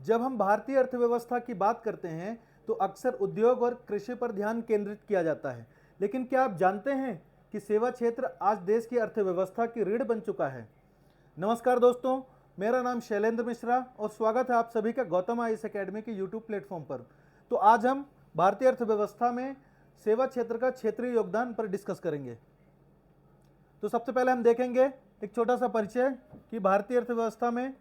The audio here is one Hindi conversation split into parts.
जब हम भारतीय अर्थव्यवस्था की बात करते हैं तो अक्सर उद्योग और कृषि पर ध्यान केंद्रित किया जाता है, लेकिन क्या आप जानते हैं कि सेवा क्षेत्र आज देश की अर्थव्यवस्था की रीढ़ बन चुका है। नमस्कार दोस्तों, मेरा नाम शैलेंद्र मिश्रा और स्वागत है आप सभी का गौतम आईएएस एकेडमी के यूट्यूब प्लेटफॉर्म पर। तो आज हम भारतीय अर्थव्यवस्था में सेवा क्षेत्र का क्षेत्रीय योगदान पर डिस्कस करेंगे। तो सबसे पहले हम देखेंगे एक छोटा सा परिचय कि भारतीय अर्थव्यवस्था में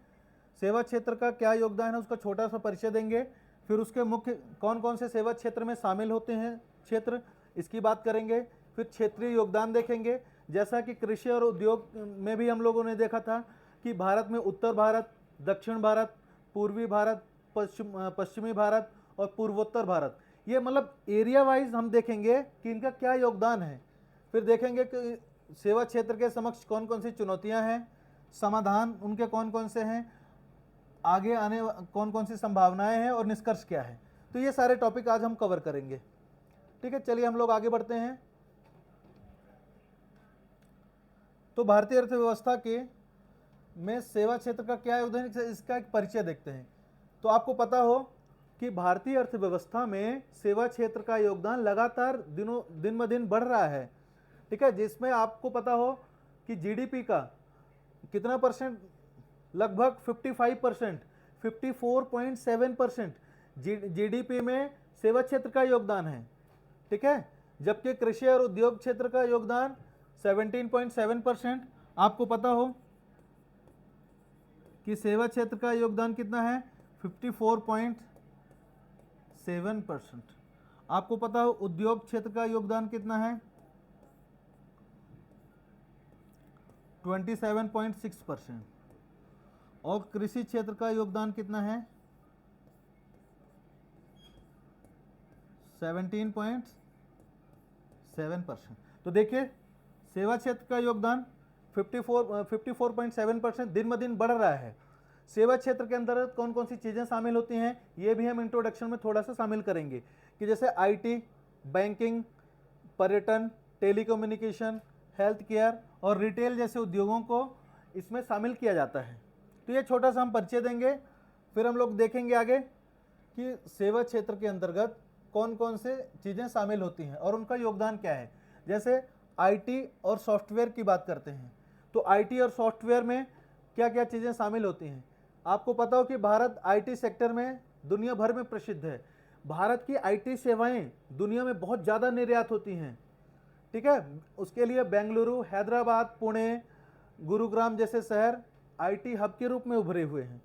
सेवा क्षेत्र का क्या योगदान है, उसका छोटा सा परिचय देंगे। फिर उसके मुख्य कौन कौन से सेवा क्षेत्र में शामिल होते हैं क्षेत्र, इसकी बात करेंगे। फिर क्षेत्रीय योगदान देखेंगे, जैसा कि कृषि और उद्योग में भी हम लोगों ने देखा था कि भारत में उत्तर भारत, दक्षिण भारत, पूर्वी भारत, पश्चिमी भारत और पूर्वोत्तर भारत, ये मतलब एरिया वाइज हम देखेंगे कि इनका क्या योगदान है। फिर देखेंगे कि सेवा क्षेत्र के समक्ष कौन कौन सी चुनौतियां हैं, समाधान उनके कौन कौन से हैं, आगे आने कौन कौन सी संभावनाएं हैं और निष्कर्ष क्या है। तो ये सारे टॉपिक आज हम कवर करेंगे। ठीक है, चलिए हम लोग आगे बढ़ते हैं। तो भारतीय अर्थव्यवस्था के में सेवा क्षेत्र का क्या योगदान है, इसका एक परिचय देखते हैं। तो आपको पता हो कि भारतीय अर्थव्यवस्था में सेवा क्षेत्र का योगदान लगातार दिन ब दिन बढ़ रहा है। ठीक है, जिसमें आपको पता हो कि जीडीपी का कितना परसेंट, लगभग 55%, 54.7% जीडीपी में सेवा क्षेत्र का योगदान है। ठीक है, जबकि कृषि और उद्योग क्षेत्र का योगदान 17.7%। आपको पता हो कि सेवा क्षेत्र का योगदान कितना है, 54.7%। आपको पता हो उद्योग क्षेत्र का योगदान कितना है, 27.6%। और कृषि क्षेत्र का योगदान कितना है, 17.7%। तो देखिए सेवा क्षेत्र का योगदान 54.7% दिन ब दिन बढ़ रहा है। सेवा क्षेत्र के अंदर कौन कौन सी चीज़ें शामिल होती हैं, ये भी हम इंट्रोडक्शन में थोड़ा सा शामिल करेंगे कि जैसे आईटी, बैंकिंग, पर्यटन, टेलीकम्युनिकेशन, हेल्थ केयर और रिटेल जैसे उद्योगों को इसमें शामिल किया जाता है। तो ये छोटा सा हम परिचय देंगे। फिर हम लोग देखेंगे आगे कि सेवा क्षेत्र के अंतर्गत कौन कौन से चीज़ें शामिल होती हैं और उनका योगदान क्या है। जैसे आईटी और सॉफ्टवेयर की बात करते हैं, तो आईटी और सॉफ्टवेयर में क्या क्या चीज़ें शामिल होती हैं। आपको पता हो कि भारत आईटी सेक्टर में दुनिया भर में प्रसिद्ध है। भारत की आईटी सेवाएं दुनिया में बहुत ज़्यादा निर्यात होती हैं। ठीक है, उसके लिए बेंगलुरु, हैदराबाद, पुणे, गुरुग्राम जैसे शहर आईटी हब के रूप में उभरे हुए हैं।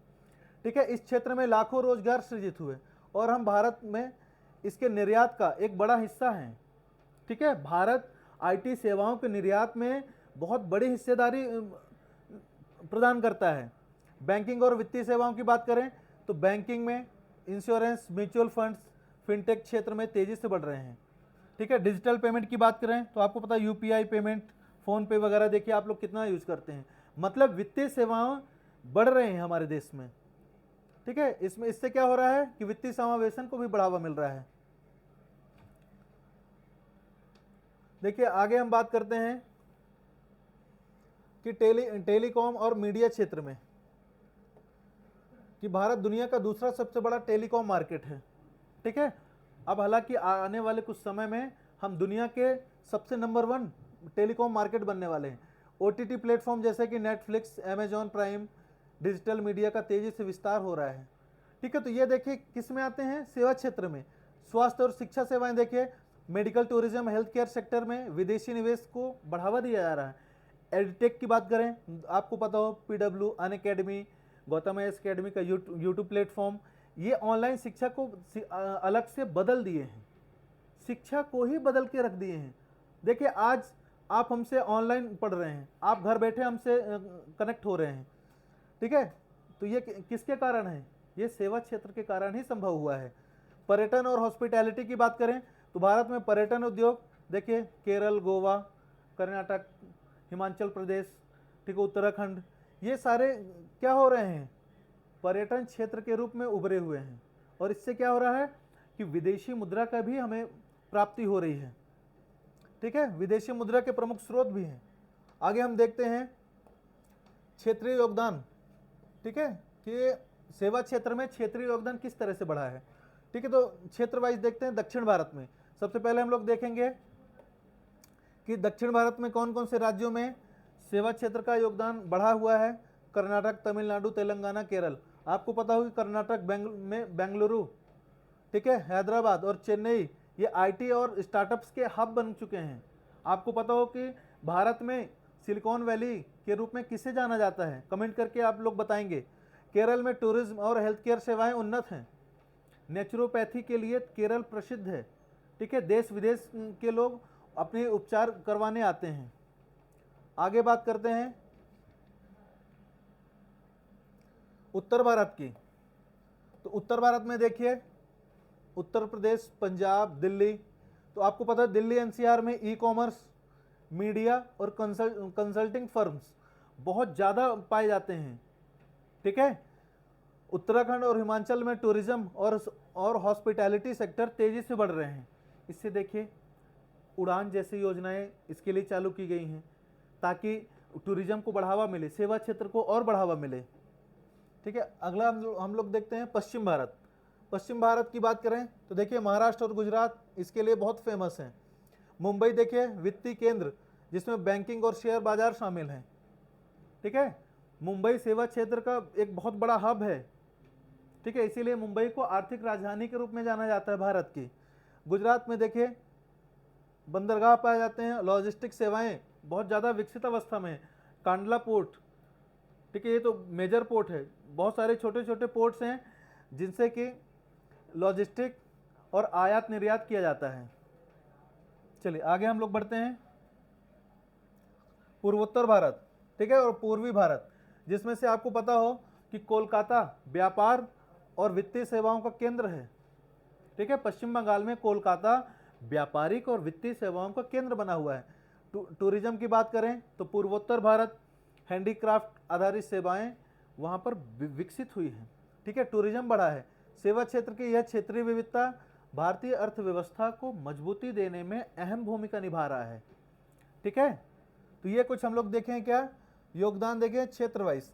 ठीक है, इस क्षेत्र में लाखों रोजगार सृजित हुए और हम भारत में इसके निर्यात का एक बड़ा हिस्सा हैं। ठीक है, भारत आईटी सेवाओं के निर्यात में बहुत बड़ी हिस्सेदारी प्रदान करता है। बैंकिंग और वित्तीय सेवाओं की बात करें तो बैंकिंग में इंश्योरेंस, म्यूचुअल फंड्स, फिनटेक क्षेत्र में तेजी से बढ़ रहे हैं। ठीक है, डिजिटल पेमेंट की बात करें तो आपको पता है यूपीआई पेमेंट, फोन पे वगैरह देखिए आप लोग कितना यूज करते हैं। मतलब वित्तीय सेवाएं बढ़ रहे हैं हमारे देश में। ठीक है, इसमें इससे क्या हो रहा है कि वित्तीय समावेशन को भी बढ़ावा मिल रहा है। देखिए आगे हम बात करते हैं कि टेलीकॉम और मीडिया क्षेत्र में कि भारत दुनिया का दूसरा सबसे बड़ा टेलीकॉम मार्केट है। ठीक है, अब हालांकि आने वाले कुछ समय में हम दुनिया के सबसे नंबर 1 टेलीकॉम मार्केट बनने वाले हैं। ओटीटी प्लेटफॉर्म जैसे कि Netflix, Amazon prime, digital media का तेजी से विस्तार हो रहा है। ठीक है, तो ये देखिए किस में आते हैं, सेवा क्षेत्र में। स्वास्थ्य और शिक्षा सेवाएं देखिए, medical, tourism, health care sector में विदेशी निवेश को बढ़ावा दिया जा रहा है। एडटेक की बात करें, आपको पता हो PW, Unacademy, Gautam IAS academy का यूट्यूब प्लेटफॉर्म, ये ऑनलाइन शिक्षा को अलग से बदल दिए हैं, शिक्षा को ही बदल के रख दिए हैं। देखिए आज आप हमसे ऑनलाइन पढ़ रहे हैं, आप घर बैठे हमसे कनेक्ट हो रहे हैं। ठीक है, तो ये किसके कारण है, ये सेवा क्षेत्र के कारण ही संभव हुआ है। पर्यटन और हॉस्पिटैलिटी की बात करें तो भारत में पर्यटन उद्योग देखिए केरल, गोवा, कर्नाटक, हिमाचल प्रदेश, ठीक है, उत्तराखंड, ये सारे क्या हो रहे हैं, पर्यटन क्षेत्र के रूप में उभरे हुए हैं। और इससे क्या हो रहा है कि विदेशी मुद्रा का भी हमें प्राप्ति हो रही है। ठीक है, विदेशी मुद्रा के प्रमुख स्रोत भी हैं। आगे हम देखते हैं क्षेत्रीय योगदान। ठीक है, कि सेवा क्षेत्र में क्षेत्रीय योगदान किस तरह से बढ़ा है। ठीक है, तो क्षेत्र वाइज देखते हैं। दक्षिण भारत में सबसे पहले हम लोग देखेंगे कि दक्षिण भारत में कौन कौन से राज्यों में सेवा क्षेत्र का योगदान बढ़ा हुआ है। कर्नाटक, तमिलनाडु, तेलंगाना, केरल। आपको पता होगा कर्नाटक में बेंगलुरु, ठीक है, हैदराबाद और चेन्नई, ये आईटी और स्टार्टअप्स के हब बन चुके हैं। आपको पता हो कि भारत में सिलिकॉन वैली के रूप में किसे जाना जाता है, कमेंट करके आप लोग बताएंगे। केरल में टूरिज्म और हेल्थ केयर सेवाएं उन्नत हैं। नेचुरोपैथी के लिए केरल प्रसिद्ध है। ठीक है, देश विदेश के लोग अपने उपचार करवाने आते हैं। आगे बात करते हैं उत्तर भारत की। तो उत्तर भारत में देखिए उत्तर प्रदेश, पंजाब, दिल्ली। तो आपको पता है दिल्ली एनसीआर में ई कॉमर्स, मीडिया और कंसल्टिंग फर्म्स बहुत ज़्यादा पाए जाते हैं। ठीक है, उत्तराखंड और हिमाचल में टूरिज्म और हॉस्पिटैलिटी सेक्टर तेज़ी से बढ़ रहे हैं। इससे देखिए उड़ान जैसी योजनाएं इसके लिए चालू की गई हैं ताकि टूरिज्म को बढ़ावा मिले, सेवा क्षेत्र को और बढ़ावा मिले। ठीक है, अगला हम लोग देखते हैं पश्चिम भारत। पश्चिम भारत की बात करें तो देखिए महाराष्ट्र और गुजरात इसके लिए बहुत फेमस हैं। मुंबई देखिए वित्तीय केंद्र जिसमें बैंकिंग और शेयर बाजार शामिल हैं। ठीक है, मुंबई सेवा क्षेत्र का एक बहुत बड़ा हब है। ठीक है, इसीलिए मुंबई को आर्थिक राजधानी के रूप में जाना जाता है भारत की। गुजरात में देखिए बंदरगाह पाए जाते हैं, लॉजिस्टिक सेवाएं बहुत ज़्यादा विकसित अवस्था में है। कांडला पोर्ट, ठीक है, ये तो मेजर पोर्ट है। बहुत सारे छोटे छोटे पोर्ट्स हैं जिनसे कि लॉजिस्टिक और आयात निर्यात किया जाता है। चलिए आगे हम लोग बढ़ते हैं पूर्वोत्तर भारत, ठीक है, और पूर्वी भारत, जिसमें से आपको पता हो कि कोलकाता व्यापार और वित्तीय सेवाओं का केंद्र है। ठीक है, पश्चिम बंगाल में कोलकाता व्यापारिक और वित्तीय सेवाओं का केंद्र बना हुआ है। टूरिज्म की बात करें तो पूर्वोत्तर भारत हैंडीक्राफ्ट आधारित सेवाएं वहां पर विकसित हुई हैं। ठीक है, टूरिज्म बढ़ा है। सेवा क्षेत्र की यह क्षेत्रीय विविधता भारतीय अर्थव्यवस्था को मजबूती देने में अहम भूमिका निभा रहा है। ठीक है, तो ये कुछ हम लोग देखें क्या योगदान देखें क्षेत्र वाइज।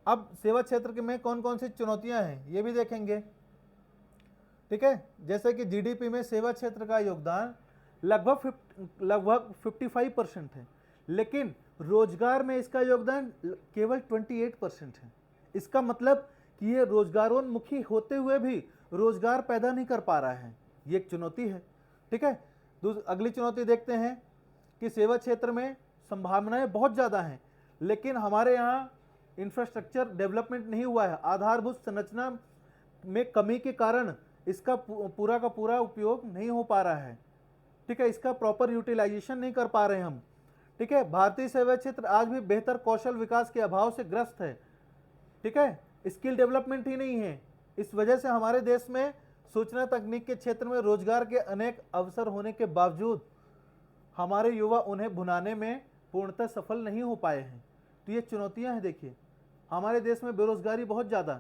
अब सेवा क्षेत्र में कौन कौन सी चुनौतियां हैं ये भी देखेंगे। ठीक है, जैसे कि जीडीपी में सेवा क्षेत्र का योगदान लगभग 55% है, लेकिन रोजगार में इसका योगदान केवल 28% है। इसका मतलब कि ये रोजगारोन्मुखी होते हुए भी रोजगार पैदा नहीं कर पा रहा है। ये एक चुनौती है। ठीक है, अगली चुनौती देखते हैं कि सेवा क्षेत्र में संभावनाएं बहुत ज़्यादा हैं, लेकिन हमारे यहाँ इंफ्रास्ट्रक्चर डेवलपमेंट नहीं हुआ है। आधारभूत संरचना में कमी के कारण इसका पूरा का पूरा उपयोग नहीं हो पा रहा है। ठीक है, इसका प्रॉपर यूटिलाइजेशन नहीं कर पा रहे हैं हम। ठीक है, भारतीय सेवा क्षेत्र आज भी बेहतर कौशल विकास के अभाव से ग्रस्त है। ठीक है, स्किल डेवलपमेंट ही नहीं है। इस वजह से हमारे देश में सूचना तकनीक के क्षेत्र में रोजगार के अनेक अवसर होने के बावजूद हमारे युवा उन्हें भुनाने में पूर्णतः सफल नहीं हो पाए हैं। तो ये चुनौतियां हैं। देखिए हमारे देश में बेरोजगारी बहुत ज़्यादा,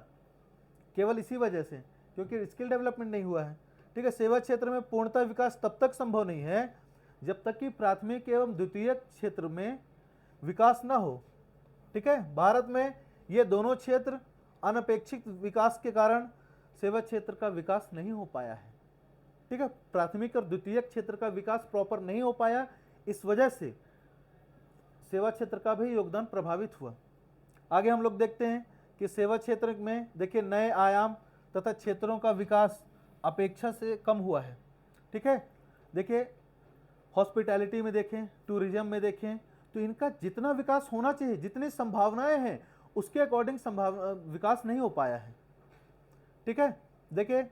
केवल इसी वजह से, क्योंकि स्किल डेवलपमेंट नहीं हुआ है। ठीक है, सेवा क्षेत्र में पूर्णतः विकास तब तक संभव नहीं है जब तक कि प्राथमिक एवं द्वितीयक क्षेत्र में विकास न हो। ठीक है, भारत में ये दोनों क्षेत्र अनपेक्षित विकास के कारण सेवा क्षेत्र का विकास नहीं हो पाया है। ठीक है, प्राथमिक और द्वितीयक क्षेत्र का विकास प्रॉपर नहीं हो पाया, इस वजह से सेवा क्षेत्र का भी योगदान प्रभावित हुआ। आगे हम लोग देखते हैं कि सेवा क्षेत्र में देखिए नए आयाम तथा क्षेत्रों का विकास अपेक्षा से कम हुआ है। ठीक है, देखिए हॉस्पिटैलिटी में देखें, टूरिज्म में देखें, तो इनका जितना विकास होना चाहिए, जितनी संभावनाएं हैं उसके अकॉर्डिंग विकास नहीं हो पाया है। ठीक है, देखिए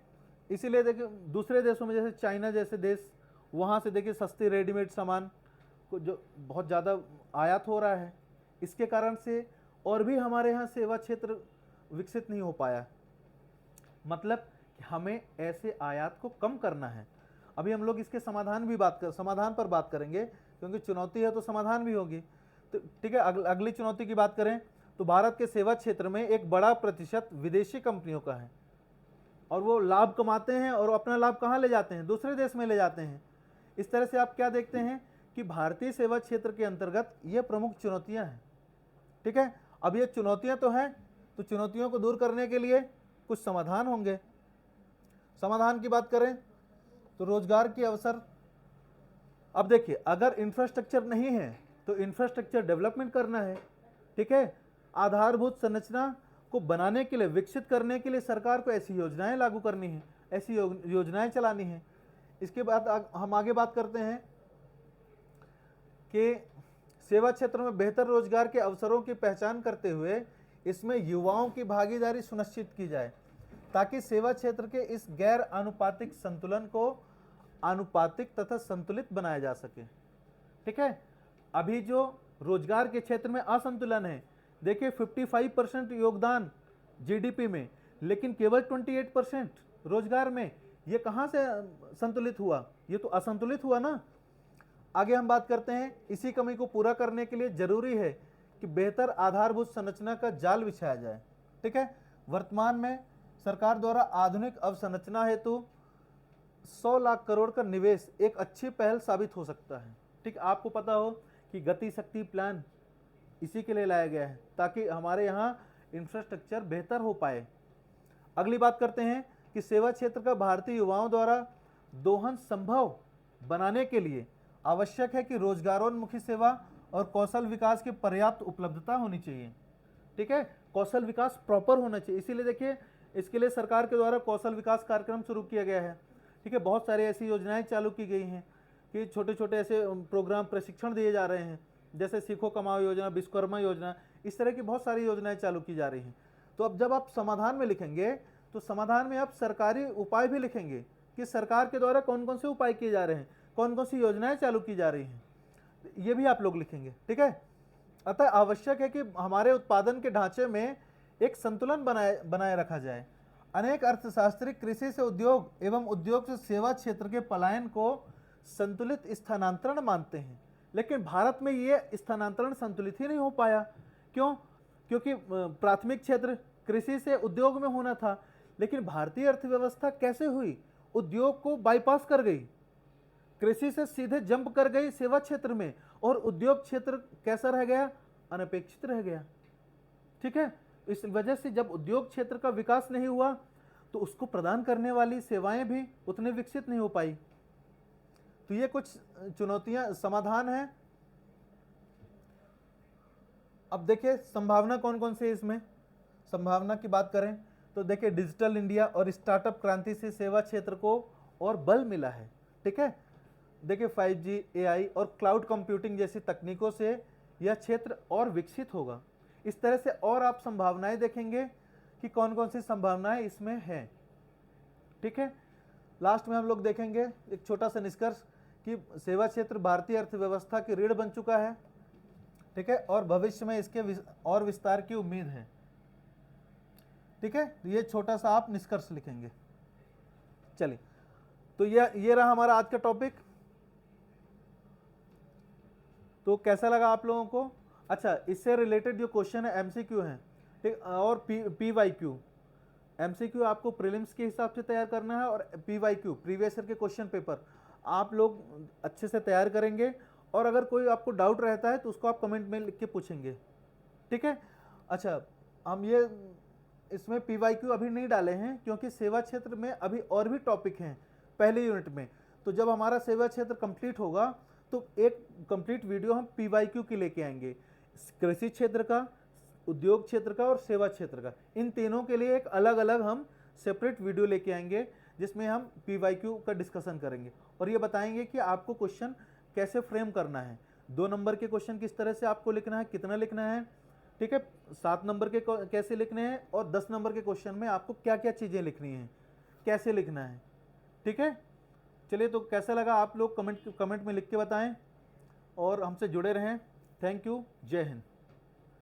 इसीलिए देखिए दूसरे देशों में जैसे चाइना जैसे देश, वहाँ से देखिए सस्ती रेडीमेड सामान को जो बहुत ज़्यादा आयात हो रहा है, इसके कारण से और भी हमारे यहाँ सेवा क्षेत्र विकसित नहीं हो पाया। मतलब कि हमें ऐसे आयात को कम करना है। अभी हम लोग इसके समाधान पर बात करेंगे, क्योंकि चुनौती है तो समाधान भी होगी। तो ठीक है, अगली चुनौती की बात करें तो भारत के सेवा क्षेत्र में एक बड़ा प्रतिशत विदेशी कंपनियों का है, और वो लाभ कमाते हैं और अपना लाभ कहाँ ले जाते हैं, दूसरे देश में ले जाते हैं। इस तरह से आप क्या देखते हैं कि भारतीय सेवा क्षेत्र के अंतर्गत ये प्रमुख चुनौतियां हैं। ठीक है, अब ये चुनौतियां तो हैं, तो चुनौतियों को दूर करने के लिए कुछ समाधान होंगे। समाधान की बात करें तो रोजगार के अवसर, अब देखिए अगर इंफ्रास्ट्रक्चर नहीं है तो इंफ्रास्ट्रक्चर डेवलपमेंट करना है, ठीक है। आधारभूत संरचना को बनाने के लिए, विकसित करने के लिए सरकार को ऐसी योजनाएं लागू करनी है, ऐसी योजनाएं चलानी है। इसके बाद हम आगे बात करते हैं कि सेवा क्षेत्र में बेहतर रोजगार के अवसरों की पहचान करते हुए इसमें युवाओं की भागीदारी सुनिश्चित की जाए, ताकि सेवा क्षेत्र के इस गैर आनुपातिक संतुलन को आनुपातिक तथा संतुलित बनाया जा सके, ठीक है। अभी जो रोजगार के क्षेत्र में असंतुलन है, देखिए 55% योगदान जीडीपी में, लेकिन केवल 28% रोजगार में, ये कहाँ से संतुलित हुआ? ये तो असंतुलित हुआ ना। आगे हम बात करते हैं, इसी कमी को पूरा करने के लिए जरूरी है कि बेहतर आधारभूत संरचना का जाल बिछाया जाए, ठीक है। वर्तमान में सरकार द्वारा आधुनिक अवसंरचना हेतु 100 लाख करोड़ का निवेश एक अच्छी पहल साबित हो सकता है, ठीक। आपको पता हो कि गति शक्ति प्लान इसी के लिए लाया गया है, ताकि हमारे यहाँ इंफ्रास्ट्रक्चर बेहतर हो पाए। अगली बात करते हैं कि सेवा क्षेत्र का भारतीय युवाओं द्वारा दोहन संभव बनाने के लिए आवश्यक है कि रोजगारोन्मुखी सेवा और कौशल विकास की पर्याप्त उपलब्धता होनी चाहिए, ठीक है। कौशल विकास प्रॉपर होना चाहिए, इसीलिए देखिए इसके लिए सरकार के द्वारा कौशल विकास कार्यक्रम शुरू किया गया है, ठीक है। बहुत सारी ऐसी योजनाएं चालू की गई हैं कि छोटे छोटे ऐसे प्रोग्राम, प्रशिक्षण दिए जा रहे हैं, जैसे सीखो कमाओ योजना, विश्वकर्मा योजना, इस तरह की बहुत सारी योजनाएं चालू की जा रही हैं। तो अब जब आप समाधान में लिखेंगे तो समाधान में आप सरकारी उपाय भी लिखेंगे कि सरकार के द्वारा कौन कौन से उपाय किए जा रहे हैं, कौन कौन सी योजनाएं चालू की जा रही हैं, ये भी आप लोग लिखेंगे, ठीक है। अतः आवश्यक है कि हमारे उत्पादन के ढांचे में एक संतुलन बनाए रखा जाए। अनेक अर्थशास्त्री कृषि से उद्योग एवं उद्योग से सेवा क्षेत्र के पलायन को संतुलित स्थानांतरण मानते हैं, लेकिन भारत में ये स्थानांतरण संतुलित ही नहीं हो पाया। क्यों? क्योंकि प्राथमिक क्षेत्र कृषि से उद्योग में होना था, लेकिन भारतीय अर्थव्यवस्था कैसे हुई? उद्योग को बाईपास कर गई, कृषि से सीधे जंप कर गई सेवा क्षेत्र में, और उद्योग क्षेत्र कैसा रह गया? अनपेक्षित रह गया, ठीक है। इस वजह से जब उद्योग क्षेत्र का विकास नहीं हुआ तो उसको प्रदान करने वाली सेवाएं भी उतने विकसित नहीं हो पाई। तो ये कुछ चुनौतियां, समाधान है। अब देखिए संभावना कौन कौन सी है इसमें। संभावना की बात करें तो देखिए डिजिटल इंडिया और स्टार्टअप क्रांति से सेवा क्षेत्र को और बल मिला है, ठीक है। देखिए 5G, AI और क्लाउड कंप्यूटिंग जैसी तकनीकों से यह क्षेत्र और विकसित होगा। इस तरह से और आप संभावनाएं देखेंगे कि कौन कौन सी संभावनाएं इसमें हैं, ठीक है। लास्ट में हम लोग देखेंगे एक छोटा सा निष्कर्ष कि सेवा क्षेत्र भारतीय अर्थव्यवस्था की रीढ़ बन चुका है, ठीक है, और भविष्य में इसके और विस्तार की उम्मीद है, ठीक है। ये छोटा सा आप निष्कर्ष लिखेंगे। चलिए, तो ये रहा हमारा आज का टॉपिक। तो कैसा लगा आप लोगों को? अच्छा, इससे रिलेटेड जो क्वेश्चन है MCQ है, ठीक, और PYQ। MCQ आपको प्रीलिम्स के हिसाब से तैयार करना है, और PYQ प्रीवियस ईयर के क्वेश्चन पेपर आप लोग अच्छे से तैयार करेंगे, और अगर कोई आपको डाउट रहता है तो उसको आप कमेंट में लिख के पूछेंगे, ठीक है। अच्छा, हम ये इसमें PYQ अभी नहीं डाले हैं क्योंकि सेवा क्षेत्र में अभी और भी टॉपिक हैं पहले यूनिट में। तो जब हमारा सेवा क्षेत्र कंप्लीट होगा तो एक कंप्लीट वीडियो हम PYQ की लेके आएंगे, कृषि क्षेत्र का, उद्योग क्षेत्र का और सेवा क्षेत्र का। इन तीनों के लिए एक अलग अलग हम सेपरेट वीडियो लेके आएंगे जिसमें हम PYQ का डिस्कशन करेंगे, और ये बताएंगे कि आपको क्वेश्चन कैसे फ्रेम करना है, 2 नंबर के क्वेश्चन किस तरह से आपको लिखना है, कितना लिखना है, ठीक है, 7 नंबर के कैसे लिखने हैं, और 10 नंबर के क्वेश्चन में आपको क्या क्या चीज़ें लिखनी हैं, कैसे लिखना है, ठीक है। चलिए, तो कैसा लगा आप लोग कमेंट में लिख के बताएं, और हमसे जुड़े रहें। Thank you. जय हिंद।